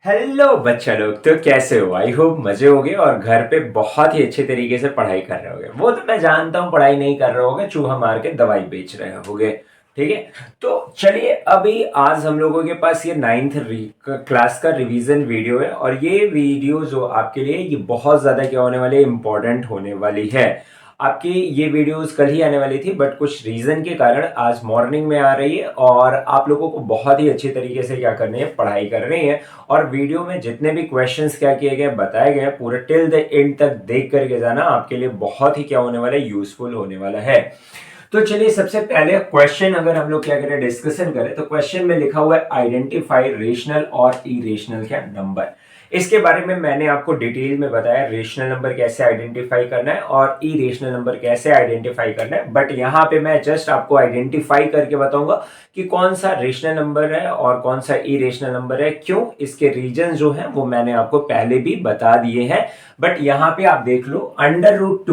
Hello बच्चा लोग, तो कैसे हो? आई होप मजे होगे और घर पे बहुत ही अच्छे तरीके से पढ़ाई कर रहे होगे। वो तो मैं जानता हूँ, पढ़ाई नहीं कर रहे होगे, चूहा मार के दवाई बेच रहे होगे। ठीक है। तो चलिए, अभी आज हम लोगों के पास ये नाइन्थ क्लास का रिवीजन वीडियो है और ये वीडियो जो आपके लिए ये बहुत ज्यादा क्या होने वाली है, इंपॉर्टेंट होने वाली है। आपकी ये वीडियोस कल ही आने वाली थी, बट कुछ रीजन के कारण आज मॉर्निंग में आ रही है और आप लोगों को बहुत ही अच्छी तरीके से क्या करनी है, पढ़ाई करनी है। और वीडियो में जितने भी क्वेश्चंस क्या किए गए, बताए गए, पूरे टिल द एंड तक देख करके जाना, आपके लिए बहुत ही क्या होने वाला है, यूजफुल होने वाला है। तो चलिए, सबसे पहले क्वेश्चन अगर हम लोग क्या करें, डिस्कशन करें, तो क्वेश्चन में लिखा हुआ है आइडेंटिफाई रेशनल और इरेशनल क्या नंबर। इसके बारे में मैंने आपको डिटेल में बताया, रेशनल नंबर कैसे आइडेंटिफाई करना है और इरेशनल नंबर कैसे आइडेंटिफाई करना है। बट यहाँ पे मैं जस्ट आपको आइडेंटिफाई करके बताऊंगा कि कौन सा रेशनल नंबर है और कौन सा इरेशनल नंबर है। क्यों? इसके रीजन जो है वो मैंने आपको पहले भी बता दिए हैं। बट यहाँ पे आप देख लो, अंडर रूट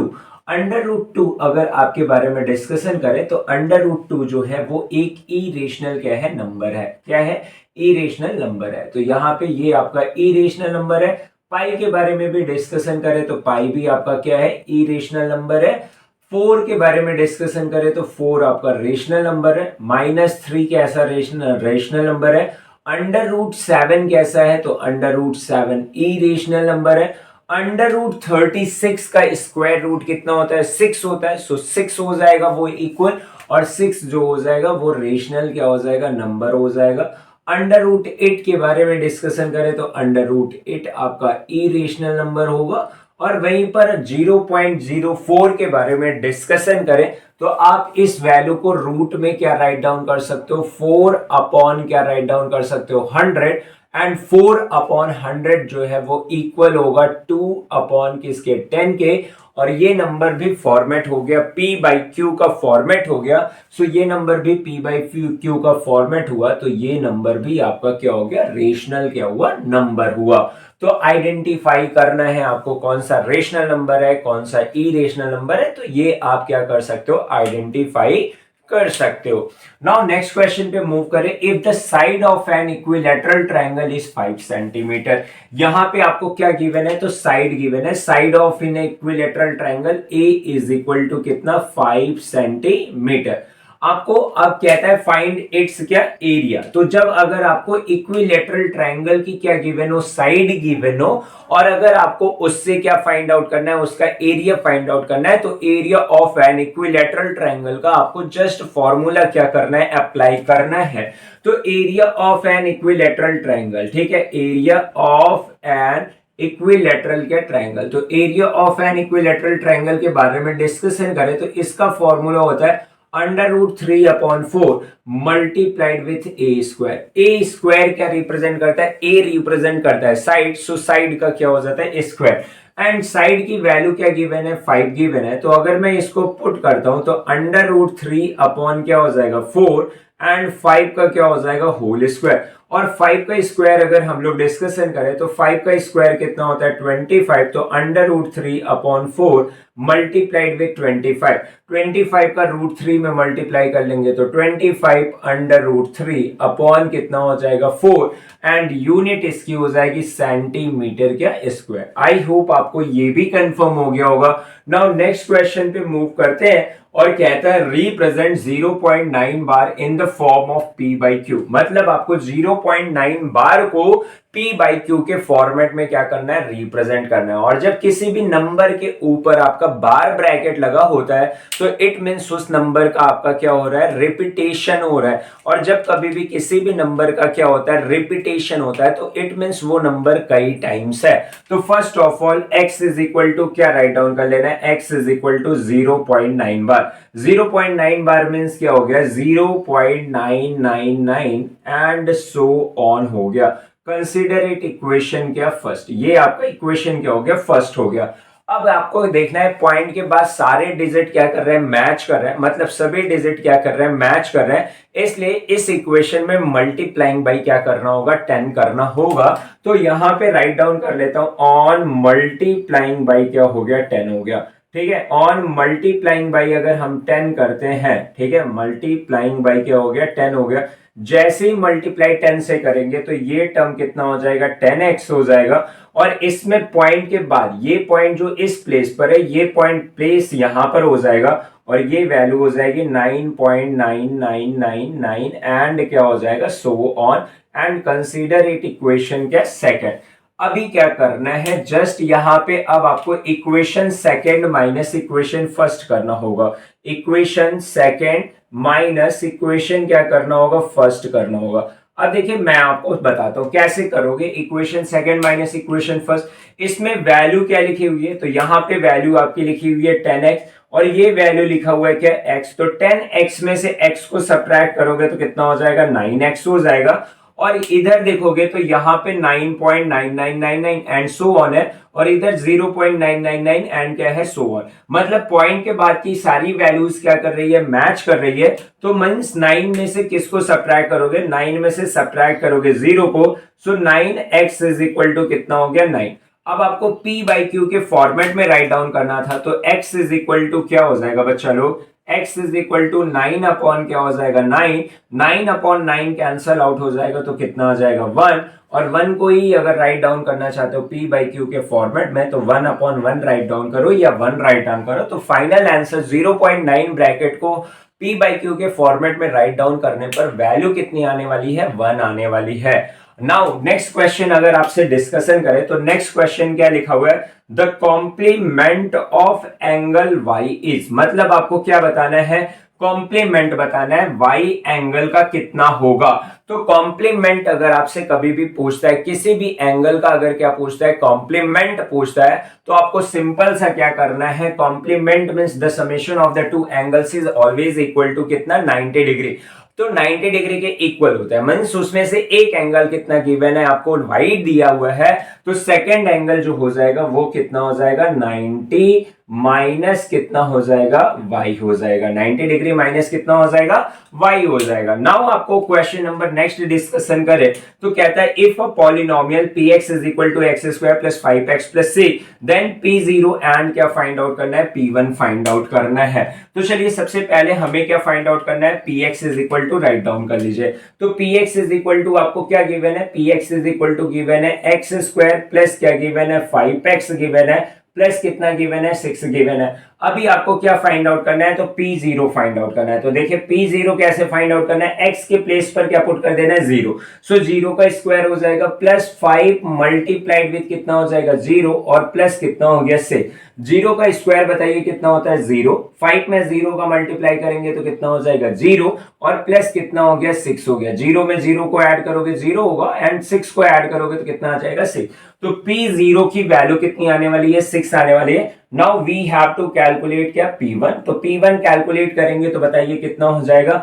टू अगर आपके बारे में डिस्कशन करें तो अंडर रूट टू जो है वो एक इरेशनल क्या है, नंबर है। क्या है? इरेशनल नंबर है। तो यहाँ पे ये आपका इरेशनल नंबर है। पाई के बारे में भी डिस्कशन करें तो पाई भी आपका क्या है, इरेशनल नंबर है। 4 के बारे में डिस्कशन करें तो 4 आपका रेशनल नंबर है। -3 कैसा रेशनल नंबर है। अंडर रूट 7 कैसा है, तो अंडर रूट 7 इरेशनल नंबर है। अंडर रूट 36 का स्क्वायर रूट कितना होता है, 6 होता है। सो 6 हो जाएगा वो इक्वल, और 6 जो हो जाएगा वो रेशनल क्या हो जाएगा, नंबर हो जाएगा। अंडर रूट 8 के बारे में डिस्कशन करें तो अंडर रूट 8 आपका इरेशनल नंबर होगा। और वहीं पर 0.04 के बारे में डिस्कशन करें तो आप इस वैल्यू को रूट में क्या राइट डाउन कर सकते हो, 4 अपॉन क्या राइट डाउन कर सकते हो, 100। एंड 4/100 जो है वो इक्वल होगा 2 अपॉन किसके, 10 के। और ये नंबर भी फॉर्मेट हो गया, P/Q का फॉर्मेट हो गया। सो ये नंबर भी P/Q का फॉर्मेट हुआ, तो ये नंबर भी आपका क्या हो गया, रेशनल क्या हुआ, नंबर हुआ। तो आइडेंटिफाई करना है आपको कौन सा रेशनल नंबर है, कौन सा इरेशनल नंबर है, तो ये आप क्या कर सकते हो, आइडेंटिफाई कर सकते हो। नाउ नेक्स्ट क्वेश्चन पे मूव करें। If the side of an equilateral triangle is 5 centimetre, यहां पे आपको क्या गिवन है, तो साइड गिवन है। Side of an equilateral triangle A is equal to कितना, 5 सेंटीमीटर। आपको अब कहता है फाइंड इट्स क्या, एरिया। तो जब अगर आपको इक्विलैटरल ट्रायंगल की क्या गिवन हो, साइड गिवन हो, और अगर आपको उससे क्या फाइंड आउट करना है, उसका एरिया फाइंड आउट करना है, तो area of an equilateral triangle का आपको जस्ट फॉर्मूला क्या करना है, अप्लाई करना है। तो area of an equilateral triangle, ठीक है, एरिया ऑफ एन इक्विलैटरल क्या ट्रायंगल। तो area of an equilateral triangle के बारे में डिस्कशन करें तो इसका फॉर्मूला होता है under root 3/4 multiplied with A square. A square क्या रिप्रेजेंट करता है, ए रिप्रेजेंट करता है साइड। सो साइड का क्या हो जाता है, स्क्वायर। एंड साइड की वैल्यू क्या गिवन है, 5 गिवन है। तो अगर मैं इसको पुट करता हूं तो अंडर रूट 3 अपॉन क्या हो जाएगा, 4, एंड 5 का क्या हो जाएगा, होल स्क्वायर। और 5 का स्क्वायर अगर हम लोग डिस्कशन करें तो 5 का स्क्वायर कितना होता है, 25। तो अंडर रूट 3/4 मल्टीप्लाइड विथ 25। 25 का रूट 3 में मल्टीप्लाई कर लेंगे तो 25 अंडर रूट 3 अपॉन कितना हो जाएगा, 4। एंड यूनिट इसकी हो जाएगी सेंटीमीटर क्या, स्क्वायर। आई होप आपको ये भी कंफर्म हो गया होगा। नाउ नेक्स्ट क्वेश्चन पे मूव करते हैं और कहता है represent 0.9 bar in the form of P/Q। मतलब आपको 0.9 बार को P/Q के फॉर्मेट में क्या करना है, रिप्रेजेंट करना है। और जब किसी भी नंबर के ऊपर आपका बार ब्रैकेट लगा होता है तो इट मींस उस नंबर का आपका क्या हो रहा है, रिपीटेशन हो रहा है। और जब कभी भी किसी भी नंबर का क्या होता है, रिपीटेशन होता है, तो इट मींस वो नंबर कई टाइम्स है। तो first of all x is equal to क्या राइट डाउन कर लेना है, x is equal to 0.9 bar. 0.9 bar means क्या हो गया, 0.999 एंड सो ऑन हो गया। कंसीडर इट इक्वेशन क्या, फर्स्ट। ये आपका इक्वेशन क्या हो गया, फर्स्ट हो गया। अब आपको देखना है पॉइंट के बाद सारे डिजिट क्या कर रहे हैं, मैच कर रहे हैं। मतलब सभी डिजिट क्या कर रहे हैं, मैच कर रहे हैं। इसलिए इस इक्वेशन में मल्टीप्लाइंग बाई क्या करना होगा, 10 करना होगा। तो यहां पे राइट डाउन कर लेता हूं, ऑन मल्टीप्लाइंग बाई क्या हो गया, 10 हो गया। ठीक है, ऑन मल्टीप्लाइंग बाई अगर हम 10 करते हैं, ठीक है, मल्टीप्लाइंग बाई क्या हो गया 10 हो गया, जैसे ही मल्टीप्लाई 10 से करेंगे तो ये टर्म कितना हो जाएगा 10x हो जाएगा। और इसमें पॉइंट के बाद ये पॉइंट जो इस प्लेस पर है ये पॉइंट प्लेस यहां पर हो जाएगा और ये वैल्यू हो जाएगी 9.9999 एंड क्या हो जाएगा so on and consider it equation क्या सेकंड। अभी क्या करना है जस्ट यहां पे अब आपको equation second minus equation first करना होगा, इक्वेशन सेकंड माइनस इक्वेशन क्या करना होगा फर्स्ट करना होगा। अब देखिए मैं आपको बताता हूं कैसे करोगे equation second minus equation first. इसमें वैल्यू क्या लिखी हुई है, तो यहां पे वैल्यू आपकी लिखी हुई है 10x और ये वैल्यू लिखा हुआ है क्या x, तो 10x में से x को सब्ट्रैक्ट करोगे तो कितना हो जाएगा 9x हो जाएगा। और इधर देखोगे तो यहाँ पे 9.9999 एंड सो ऑन है और इधर 0.999 एंड क्या है सो ऑन। मतलब पॉइंट के बाद की सारी वैल्यूज क्या कर रही है मैच कर रही है। तो मींस 9 में से किसको सब्ट्रैक्ट करोगे, 9 में से सब्ट्रैक्ट करोगे 0 को, सो 9x इज इक्वल टू कितना हो गया 9। अब आपको p बाई क्यू के फॉर्मेट में राइट डाउन करना था तो x इज इक्वल टू क्या हो जाएगा बच्चा लोग, x is equal to 9 upon क्या हो जाएगा 9 अपॉन 9 कैंसल आउट हो जाएगा तो कितना आ जाएगा 1। और 1 को ही अगर राइट डाउन करना चाहते हो p बाई क्यू के फॉर्मेट में तो 1 अपॉन 1 राइट डाउन करो या 1 राइट डाउन करो। तो फाइनल आंसर 0.9 ब्रैकेट को p बाई क्यू के फॉर्मेट में राइट डाउन करने पर वैल्यू कितनी आने वाली है 1 आने वाली है। नाउ नेक्स्ट क्वेश्चन अगर आपसे डिस्कशन करें तो नेक्स्ट क्वेश्चन क्या लिखा हुआ है, the complement of angle y is, मतलब आपको क्या बताना है कॉम्प्लीमेंट बताना है y एंगल का कितना होगा। तो कॉम्प्लीमेंट अगर आपसे कभी भी पूछता है किसी भी एंगल का अगर क्या पूछता है कॉम्प्लीमेंट पूछता है तो आपको सिंपल सा क्या करना है, complement means the summation of the two angles is always equal to कितना 90 डिग्री। तो 90 डिग्री के इक्वल होता है, मींस उसमें से एक एंगल कितना गिवन है आपको वाइड दिया हुआ है तो सेकंड एंगल जो हो जाएगा वो कितना हो जाएगा 90 माइनस कितना हो जाएगा y हो जाएगा, 90 डिग्री माइनस कितना हो जाएगा y हो जाएगा। नाउ आपको क्वेश्चन नंबर नेक्स्ट डिस्कशन करें तो कहता है if a polynomial px is equal to X square plus 5x plus c then p0 and क्या फाइंड आउट करना है p1 फाइंड आउट करना है। तो चलिए सबसे पहले हमें क्या फाइंड आउट करना है px is equal to write down कर लीजिए। तो px इज इक्वल टू आपको क्या गिवन है, px is equal to given है एक्स स्क्वायर प्लस क्या गिवन है 5x गिवन है प्लस कितना गिवन है 6 गिवन है। अभी आपको क्या फाइंड आउट करना है तो p0 फाइंड आउट करना है। तो देखिए p0 कैसे फाइंड आउट करना है, x के प्लेस पर क्या पुट कर देना है 0, सो 0 का स्क्वायर हो जाएगा प्लस 5 मल्टीप्लाइड विद कितना हो जाएगा 0 और प्लस कितना हो गया 6। 0 का स्क्वायर बताइए कितना होता है 0, 5 में 0 का मल्टीप्लाई करेंगे तो कितना हो जाएगा 0 और प्लस कितना हो गया 6 हो गया। 0 में 0 को ऐड करोगे 0 होगा एंड 6 को ऐड करोगे तो कितना आ जाएगा 6। तो p0 की वैल्यू कितनी आने वाली है 6 आने वाली है। Now we have to calculate क्या p1, तो p1 कैलकुलेट करेंगे तो बताइए कितना हो जाएगा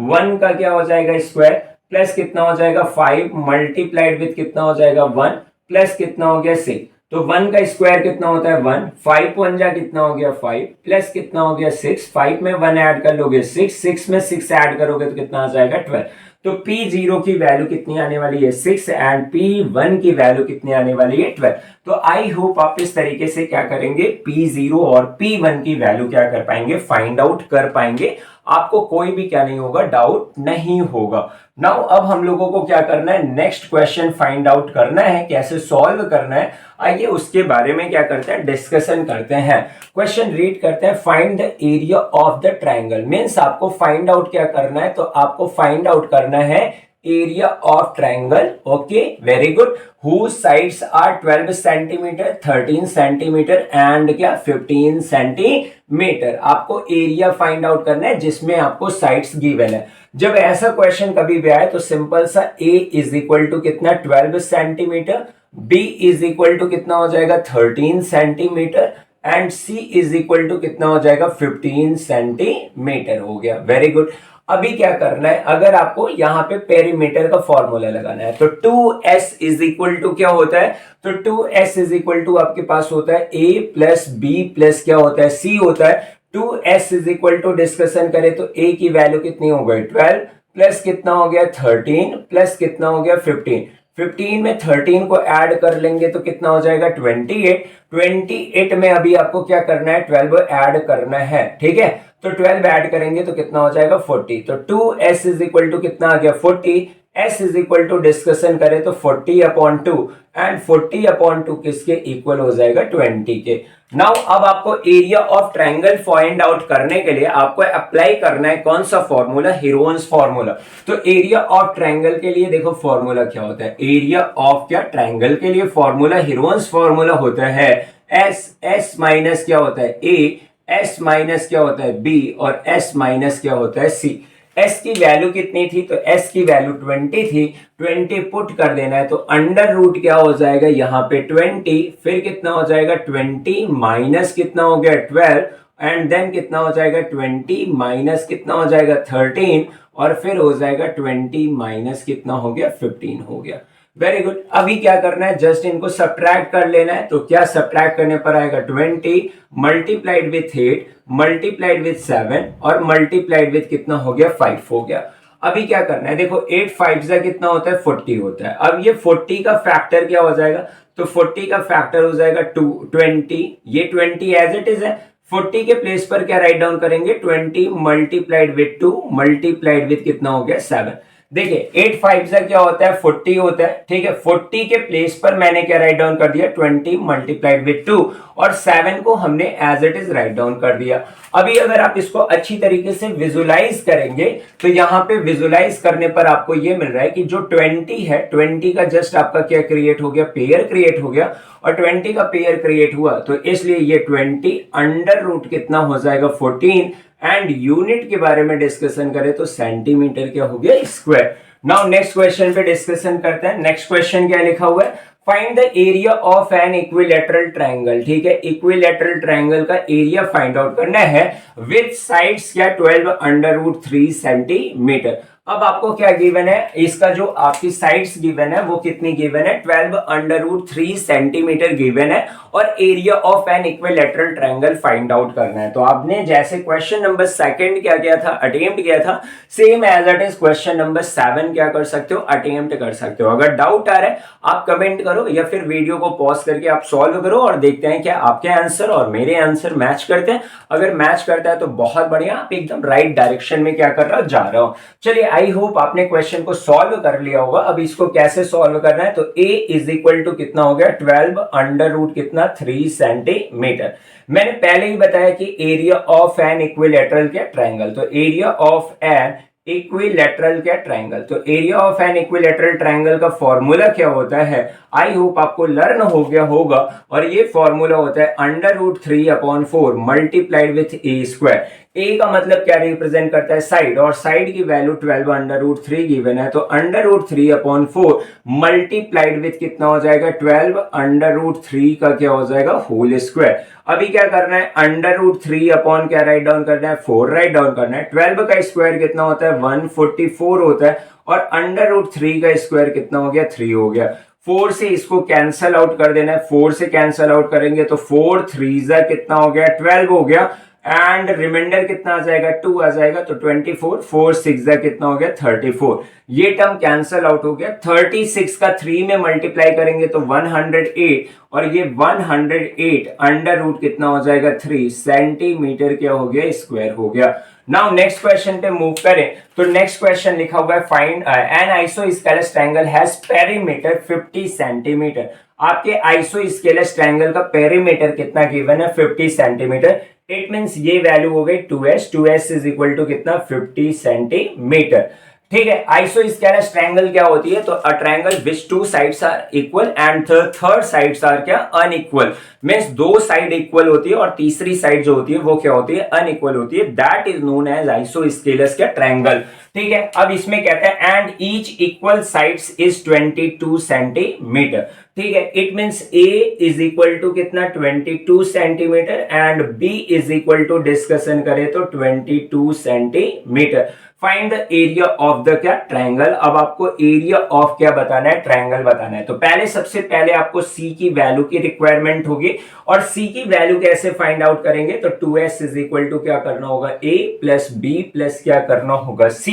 1 का क्या हो जाएगा स्क्वायर प्लस कितना हो जाएगा 5 मल्टीप्लाइड विद कितना हो जाएगा 1 प्लस कितना हो गया 6। तो 1 का स्क्वायर कितना होता है 1, 5 1 जा कितना हो गया 5 प्लस कितना हो गया 6, 5 में 1 ऐड कर लोगे 6, 6 में 6 ऐड करोगे तो कितना आ जाएगा 12। तो p0 की वैल्यू कितनी आने वाली है 6 एंड p1 की वैल्यू कितनी आने वाली है 12। तो आई होप आप इस तरीके से क्या करेंगे p0 और p1 की वैल्यू क्या कर पाएंगे फाइंड आउट कर पाएंगे, आपको कोई भी क्या नहीं होगा डाउट नहीं होगा। नाउ अब हम लोगों को क्या करना है नेक्स्ट क्वेश्चन फाइंड आउट करना है, कैसे सॉल्व करना है आइए उसके बारे में क्या करते हैं डिस्कशन करते हैं। क्वेश्चन रीड करते हैं, find the area of the triangle, means आपको फाइंड आउट क्या करना है तो आपको फाइंड आउट करना है area of triangle. Okay very good, whose sides are 12 centimetre 13 centimetre and क्या 15 सेंटीमीटर। आपको एरिया फाइंड आउट करना है जिसमें आपको साइड्स गिवन है। जब ऐसा क्वेश्चन कभी भी आए तो सिंपल सा a इज इक्वल टू कितना 12 centimetre, b is equal to कितना हो जाएगा 13 centimetre and c is equal to कितना हो जाएगा 15 सेंटीमीटर हो गया। वेरी गुड, अभी क्या करना है अगर आपको यहाँ पे पेरीमीटर का फॉर्मूला लगाना है तो 2s इज इक्वल टू क्या होता है, तो 2s इज इक्वल टू आपके पास होता है a प्लस b प्लस क्या होता है c होता है। 2s is equal to discussion करें तो a की वैल्यू कितनी हो गई 12 प्लस कितना हो गया 13 प्लस कितना हो गया 15, 15 में 13 को ऐड कर लेंगे तो कितना हो जाएगा 28। 28 में अभी आपको क्या करना है 12 ऐड करना है, ठीक है। तो 12 ऐड करेंगे तो कितना हो जाएगा 40। तो 2s इज इक्वल टू कितना आ गया 40। s is equal to discussion करें तो 40/2 एंड 40/2 किसके इक्वल हो जाएगा 20 के। नाउ अब आपको area of triangle find out करने के लिए आपको अप्लाई करना है कौन सा फॉर्मूला, हीरोन्स फॉर्मूला। तो एरिया ऑफ ट्रायंगल के लिए देखो फॉर्मूला क्या होता है, एरिया ऑफ क्या ट्रायंगल के लिए फॉर्मूला हीरोन्स फॉर्मूला होता है एस माइनस क्या होता है ए, एस माइनस क्या होता है बी और एस माइनस क्या होता है सी। s की वैल्यू कितनी थी तो s की वैल्यू 20 थी, 20 पुट कर देना है तो अंडर रूट क्या हो जाएगा यहाँ पे 20, फिर कितना हो जाएगा 20 माइनस कितना हो गया 12 एंड देन कितना हो जाएगा 20 माइनस कितना हो जाएगा 13 और फिर हो जाएगा 20 माइनस कितना हो गया 15 हो गया। Very good. अभी क्या करना है जस्ट इनको सब्ट्रैक्ट कर लेना है। तो क्या सब्ट्रैक्ट करने पर आएगा 20 मल्टीप्लाइड विथ 8 मल्टीप्लाइड विथ 7 और मल्टीप्लाइड विथ कितना हो गया 5 हो गया। अभी क्या करना है देखो 8 5 से कितना होता है 40 होता है। अब ये 40 का फैक्टर क्या हो जाएगा तो 40 का फैक्टर हो जाएगा 20, ये 20 एज इट इज है। 40 के प्लेस पर क्या राइट डाउन करेंगे 20 मल्टीप्लाइड विथ 2 मल्टीप्लाइड विथ कितना हो गया 7। देखिए 8 5 से क्या होता है 40 होता है, ठीक है। 40 के प्लेस पर मैंने क्या राइट डाउन कर दिया 20 मल्टीप्लाइड विथ 2 और 7 को हमने as it is write down कर दिया। अभी अगर आप इसको अच्छी तरीके से विजुलाइज करेंगे तो यहाँ पे विजुलाइज करने पर आपको ये मिल रहा है कि जो 20 है 20 का जस्ट आपका क्या क्रिएट हो गया पेयर क्रिएट हो गया और 20 का पेयर क्रिएट हुआ तो इसलिए ये 20 अंडर रूट कितना हो जाएगा 14 एंड यूनिट के बारे में डिस्कशन करें तो सेंटीमीटर क्या हो गया स्क्वायर। नाउ नेक्स्ट क्वेश्चन पे डिस्कशन करते हैं। नेक्स्ट क्वेश्चन क्या लिखा हुआ है find the area of an equilateral triangle, ठीक है। इक्विलैटरल ट्रायंगल का एरिया फाइंड आउट करना है विथ साइड्स क्या 12 अंडर रूट 3 सेंटीमीटर। अब आपको क्या गिवन है, इसका जो आपकी साइड्स गिवन है वो कितनी गिवन है 12 अंडर रूट 3 सेंटीमीटर गिवन है और area of an equilateral triangle find out करना है। तो आपने जैसे क्वेश्चन नंबर 2 क्या किया था अटेम्प्ट किया था same as it is question number 7 क्या कर सकते हो अटेम्प्ट कर सकते हो। अगर डाउट आ रहा है आप कमेंट करो या फिर वीडियो को पॉज करके आप सॉल्व करो और देखते हैं क्या आपके आंसर और मेरे आंसर मैच करते हैं। अगर मैच करता है तो बहुत बढ़िया, आप एकदम राइट डायरेक्शन में क्या कर रहा हो जा रहा हो। चलिए आई होप आपने क्वेश्चन को सॉल्व कर लिया होगा। अब इसको कैसे सॉल्व करना है तो a इज इक्वल टू कितना हो गया 12 अंडर रूट कितना 3 सेंटीमीटर। मैंने पहले ही बताया कि एरिया ऑफ एन इक्विलैटरल क्या ट्रायंगल, तो एरिया ऑफ एन इक्विलैटरल क्या ट्रायंगल, तो area of an equilateral triangle का फॉर्मूला क्या होता है आई होप आपको लर्न हो गया होगा और ये फॉर्मूला होता है under root 3/4 multiplied with A square. A का मतलब क्या रिप्रेजेंट करता है साइड और साइड की वैल्यू 12 अंडर रूट 3 गिवन है तो अंडर रूट 3/4 मल्टीप्लाइड विथ कितना हो जाएगा 12 अंडर रूट 3 का क्या हो जाएगा होल स्क्वायर। अभी क्या करना है अंडर रूट 3 अपॉन क्या राइट डाउन करना है 4 राइट डाउन करना है। 12 का स्क्वायर कितना होता है 144 होता है और अंडर रूट 3 का स्क्वायर कितना हो गया 3 हो गया। 4 से इसको कैंसल आउट कर देना है, 4 से कैंसल आउट करेंगे तो 4 3 कितना हो गया 12 हो गया एंड रिमाइंडर कितना आ जाएगा 2 आ जाएगा तो 24 4 6 कितना हो गया 34। ये टर्म कैंसल आउट हो गया। 36 का 3 में मल्टीप्लाई करेंगे तो 108 और ये 108 अंडर रूट कितना हो जाएगा 3 सेंटीमीटर क्या हो गया स्क्वायर हो गया। नाउ नेक्स्ट क्वेश्चन पे मूव करें तो नेक्स्ट क्वेश्चन लिखा हुआ है find an isosceles triangle has perimeter 50 centimetre. आपके आइसोस्केलेस ट्रायंगल का पेरीमीटर कितना गिवन है 50 सेंटीमीटर। इट मींस ये वैल्यू हो गई 2s इज इक्वल टू कितना 50 सेंटीमीटर, ठीक है। आइसोस्केलेस ट्रायंगल क्या होती है तो a triangle which two sides are equal and third sides are क्या अनइक्वल। मींस दो साइड इक्वल होती है और तीसरी साइड जो होती है वो क्या होती है अनइक्वल होती है। That is known as isosceles क्या ट्रायंगल, ठीक है। अब इसमें कहते हैं and each equal sides is 22 centimetre, ठीक है। It means a is equal to कितना 22 centimetre and b is equal to discussion करें तो 22 centimetre. Find the area of the क्या ट्रायंगल। अब आपको एरिया ऑफ क्या बताना है, ट्रायंगल बताना है। तो पहले सबसे पहले आपको सी की वैल्यू की रिक्वायरमेंट होगी, और सी की वैल्यू कैसे फाइंड आउट करेंगे, तो 2s इज इक्वल टू क्या करना होगा, a प्लस बी प्लस क्या करना होगा c,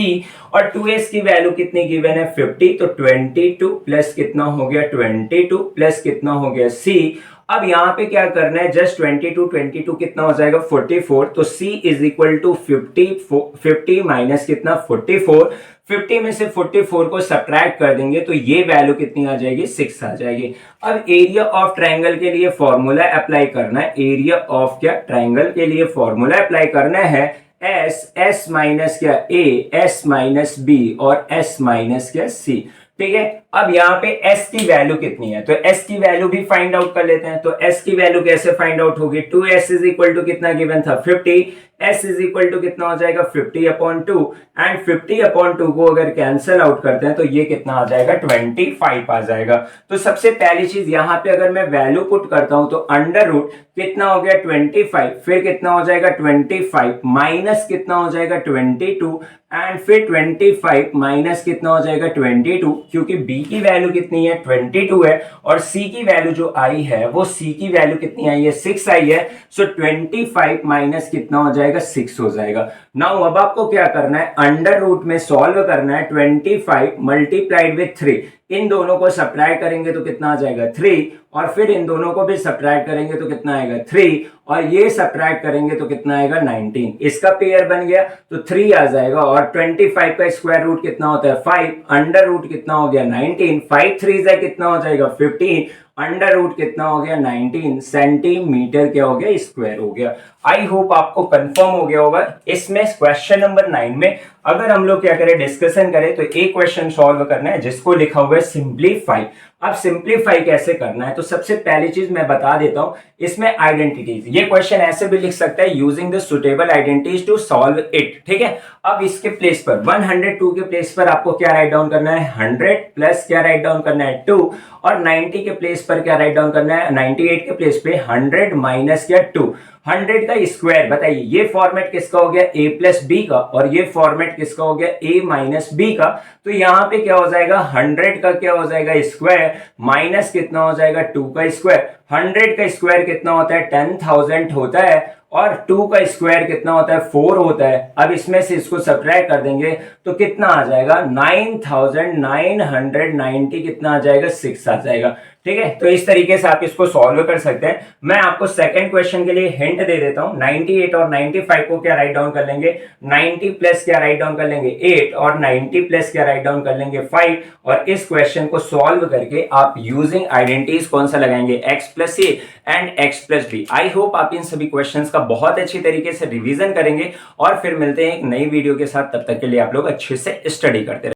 और 2s की वैल्यू कितनी गिवन है 50, तो 22 प्लस कितना हो गया 22 प्लस कितना हो गया c। अब यहां पे क्या करना है, जस्ट 22 कितना हो जाएगा 44, तो c is equal to 50 minus कितना 44, 50 में से 44 को सब्ट्रैक्ट कर देंगे तो ये वैल्यू कितनी आ जाएगी 6 आ जाएगी। अब एरिया ऑफ ट्रायंगल के लिए फॉर्मूला अप्लाई करना है, एरिया ऑफ क्या ट्रायंगल के लिए फॉर्मूला अप्लाई करना है एस माइनस क्या ए, एस माइनस बी और एस माइनस क्या सी। ठीक है, अब यहाँ पे s की वैल्यू कितनी है, तो s की वैल्यू भी फाइंड आउट कर लेते हैं। तो s की वैल्यू कैसे फाइंड आउट होगी, 2s इज इक्वल टू कितना गिवन था 50, s इज इक्वल टू कितना हो जाएगा 50/2, एंड 50/2 को अगर कैंसिल आउट करते हैं तो ये कितना आ जाएगा 25 आ जाएगा। तो सबसे पहली चीज यहाँ पे अगर मैं वैल्यू पुट करता हूं तो अंडर रूट कितना हो गया 25, फिर कितना हो जाएगा 25 माइनस कितना हो जाएगा 22, एंड फिर 25 माइनस कितना हो जाएगा 22, क्योंकि b की वैल्यू कितनी है 22 है, और c की वैल्यू जो आई है वो c की वैल्यू कितनी आई है 6 आई है। सो 25 माइनस कितना हो जाएगा 6 हो जाएगा। नाउ अब आपको क्या करना है, अंडर रूट में सॉल्व करना है 25 मल्टीप्लाइड विथ 3, इन दोनों को सब्ट्रैक्ट करेंगे तो कितना आ जाएगा 3, और फिर इन दोनों को भी सब्ट्रैक्ट करेंगे तो कितना आएगा 3, और ये सब्ट्रैक्ट करेंगे तो कितना आएगा 19, इसका पेयर बन गया तो 3 आ जाएगा। और 25 का स्क्वायर रूट कितना होता है 5, अंडर रूट कितना हो गया 19, 5 3 से कितना हो जाएगा 15, अंडर रूट कितना हो गया 19 सेंटीमीटर क्या हो गया स्क्वायर हो गया। आई होप आपको कंफर्म हो गया होगा। इसमें क्वेश्चन नंबर 9 में अगर हम लोग क्या करें डिस्कशन करें तो एक क्वेश्चन सॉल्व करना है जिसको लिखा हुआ है सिंप्लीफाई। अब सिंप्लीफाई कैसे करना है, तो सबसे पहली चीज मैं बता देता हूं, इसमें आइडेंटिटीज, ये क्वेश्चन ऐसे भी लिख सकता है using the suitable identities to solve it. ठीक है, अब इसके प्लेस पर 102 के प्लेस पर आपको क्या राइट डाउन करना है 100 प्लस क्या राइट डाउन करना है 2, और 90 के प्लेस पर क्या राइट डाउन करना है 98 के प्लेस पे 100 माइनस क्या 2, 100 का स्क्वायर। बताइए ये फॉर्मेट किसका हो गया a प्लस बी का, और ये फॉर्मेट किसका हो गया a माइनस बी का। तो यहाँ पे क्या हो जाएगा 100 का क्या हो जाएगा स्क्वायर माइनस कितना हो जाएगा 2 का स्क्वायर। 100 का स्क्वायर कितना होता है 10,000 होता है, और 2 का स्क्वायर कितना होता है 4 होता है। अब इसमें से इसको सब्ट्रैक्ट कर देंगे तो कितना आ जाएगा 9,990 कितना आ जाएगा 6 आ जाएगा। ठीक है, तो इस तरीके से आप इसको सॉल्व कर सकते हैं। मैं आपको सेकंड क्वेश्चन के लिए हिंट दे देता हूं, 98 और 95 को क्या राइट डाउन कर लेंगे 90 प्लस क्या राइट डाउन कर लेंगे 8, और 90 प्लस क्या राइट डाउन कर लेंगे 5, और इस क्वेश्चन को सॉल्व करके आप यूजिंग आइडेंटिटीज कौन सा लगाएंगे x plus A and x plus B. I hope आप इन सभी क्वेश्चंस का बहुत अच्छी तरीके से रिवीजन करेंगे, और फिर मिलते हैं एक नई वीडियो के साथ। तब तक के लिए आप लोग अच्छे से स्टडी करते रहे।